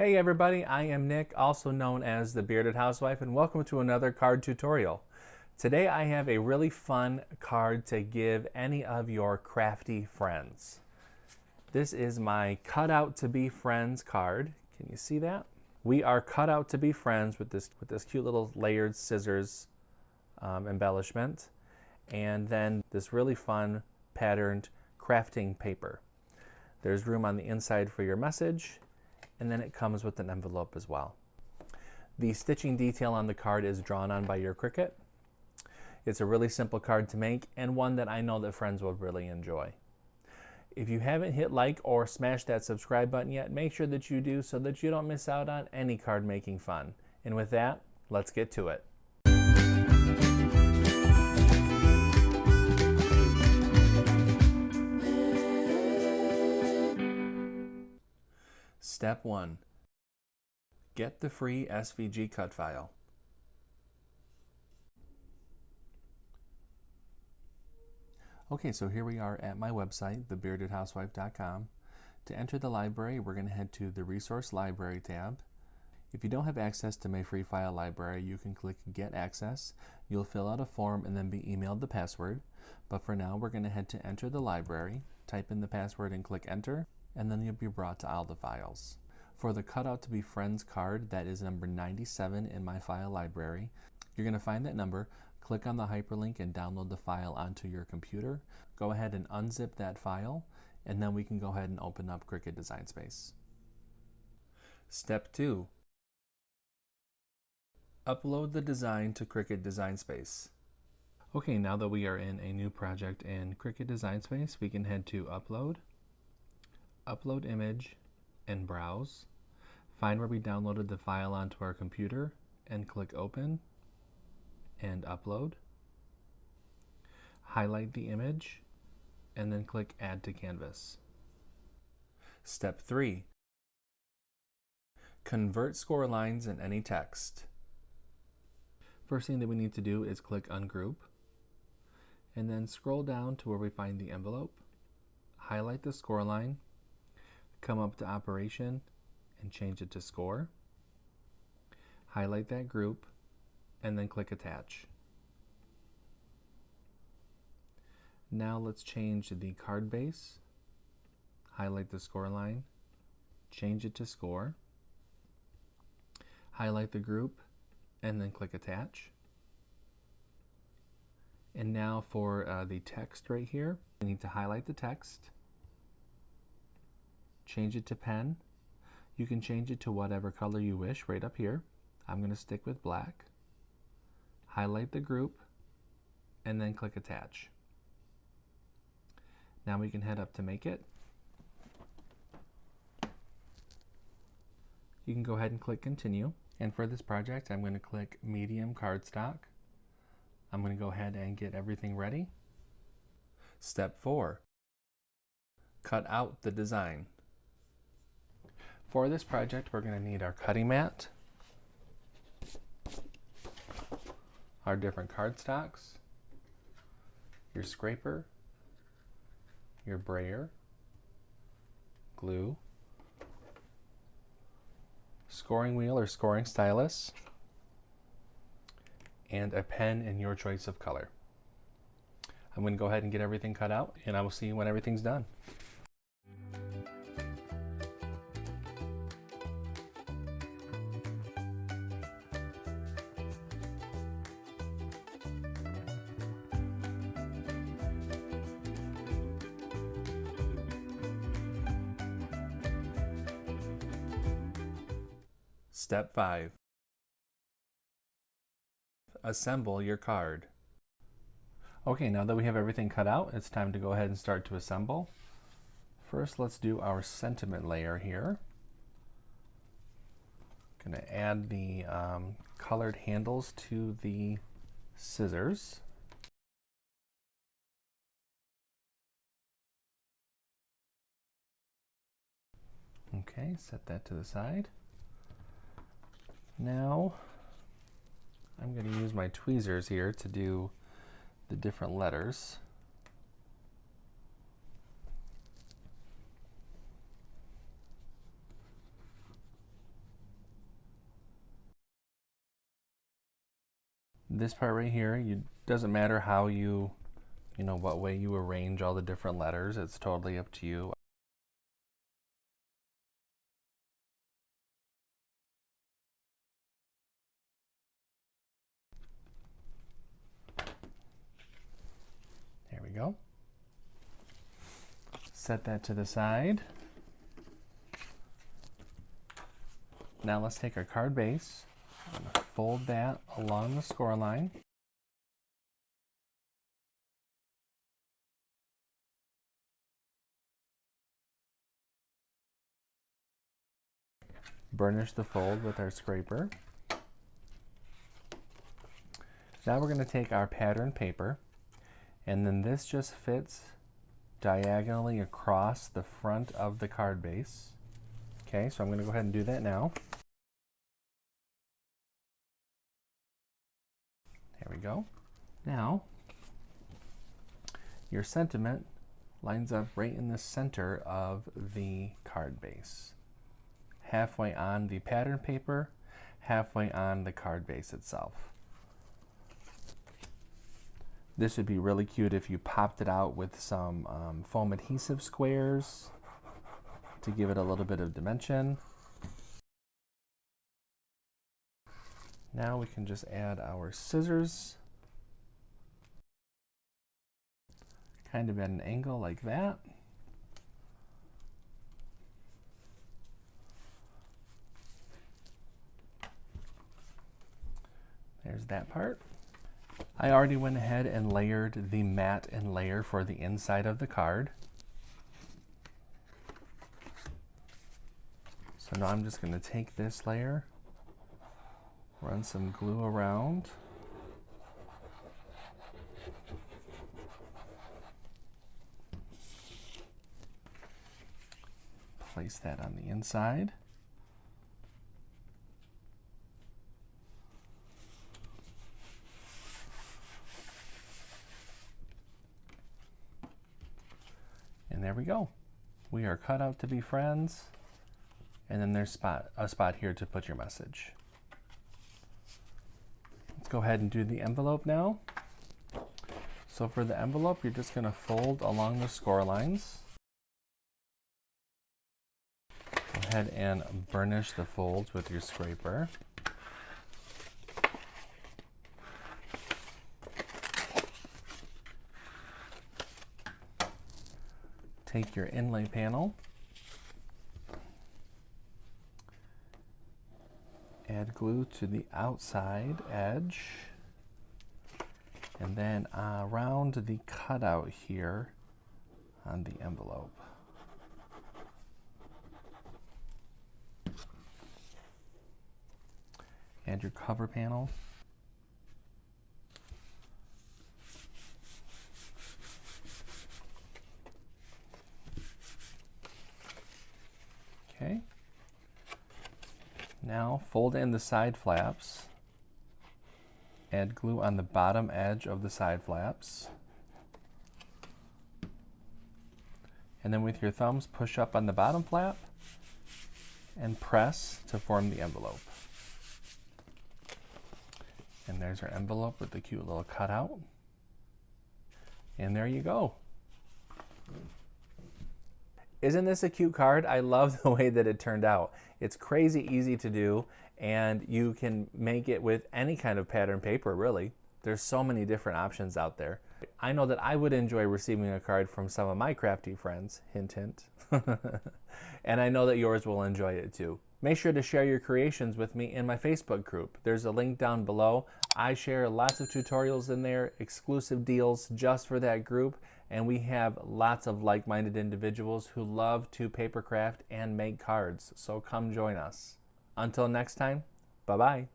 Hey everybody, I am Nick, also known as the Bearded Housewife, and welcome to another card tutorial. Today I have a really fun card to give any of your crafty friends. This is my Cut Out to Be Friends card. Can you see that? We are cut out to be friends with this cute little layered scissors embellishment, and then this really fun patterned crafting paper. There's room on the inside for your message, and then it comes with an envelope as well. The stitching detail on the card is drawn on by your Cricut. It's a really simple card to make and one that I know that friends will really enjoy. If you haven't hit like or smash that subscribe button yet, make sure that you do so that you don't miss out on any card making fun. And with that, let's get to it. Step 1. Get the free SVG cut file. Okay, so here we are at my website, thebeardedhousewife.com. To enter the library, we're going to head to the Resource Library tab. If you don't have access to my free file library, you can click Get Access. You'll fill out a form and then be emailed the password. But for now, we're going to head to Enter the Library, type in the password and click Enter, and then you'll be brought to all the files. For the Cut Out to Be Friends card, that is number 97 in my file library. You're going to find that number, click on the hyperlink and download the file onto your computer. Go ahead and unzip that file, and then we can go ahead and open up Cricut Design Space. Step 2. Upload the design to Cricut Design Space. Okay, now that we are in a new project in Cricut Design Space, we can head to Upload, Upload Image, and Browse. Find where we downloaded the file onto our computer and click Open and Upload. Highlight the image and then click Add to Canvas. Step 3. Convert score lines in any text. First thing that we need to do is click Ungroup and then scroll down to where we find the envelope. Highlight the score line, come up to Operation and change it to Score. Highlight that group and then click Attach. Now let's change the card base. Highlight the score line, change it to Score. Highlight the group and then click Attach. And now for the text right here, we need to highlight the text, change it to pen. You can change it to whatever color you wish right up here. I'm going to stick with black. Highlight the group and then click Attach. Now we can head up to Make It. You can go ahead and click Continue. And for this project, I'm going to click Medium Cardstock. I'm going to go ahead and get everything ready. Step 4. Cut out the design. For this project, we're going to need our cutting mat, our different cardstocks, your scraper, your brayer, glue, scoring wheel or scoring stylus, and a pen in your choice of color. I'm going to go ahead and get everything cut out, and I will see you when everything's done. Step 5. Assemble your card. Okay, now that we have everything cut out, it's time to go ahead and start to assemble. First, let's do our sentiment layer here. I'm going to add the colored handles to the scissors. Okay, set that to the side. Now, I'm going to use my tweezers here to do the different letters. This part right here, doesn't matter how you know, what way you arrange all the different letters. It's totally up to you. There we go. Set that to the side. Now let's take our card base and fold that along the score line. Burnish the fold with our scraper. Now we're going to take our pattern paper, and then this just fits diagonally across the front of the card base. Okay, so I'm going to go ahead and do that now. There we go. Now, your sentiment lines up right in the center of the card base. Halfway on the pattern paper, halfway on the card base itself. This would be really cute if you popped it out with some foam adhesive squares to give it a little bit of dimension. Now we can just add our scissors, kind of at an angle like that. There's that part. I already went ahead and layered the mat and layer for the inside of the card. So now I'm just going to take this layer, run some glue around, place that on the inside. And there we go. We are cut out to be friends. And then there's a spot here to put your message. Let's go ahead and do the envelope now. So for the envelope, you're just going to fold along the score lines. Go ahead and burnish the folds with your scraper. Take your inlay panel, add glue to the outside edge, and then around the cutout here on the envelope. Add your cover panel. Okay. Now fold in the side flaps. Add glue on the bottom edge of the side flaps. And then with your thumbs, push up on the bottom flap and press to form the envelope. And there's our envelope with the cute little cutout. And there you go. Isn't this a cute card? I love the way that it turned out. It's crazy easy to do, and you can make it with any kind of pattern paper, really. There's so many different options out there. I know that I would enjoy receiving a card from some of my crafty friends, hint, hint. And I know that yours will enjoy it too. Make sure to share your creations with me in my Facebook group. There's a link down below. I share lots of tutorials in there, exclusive deals just for that group, and we have lots of like-minded individuals who love to paper craft and make cards. So come join us. Until next time, bye-bye.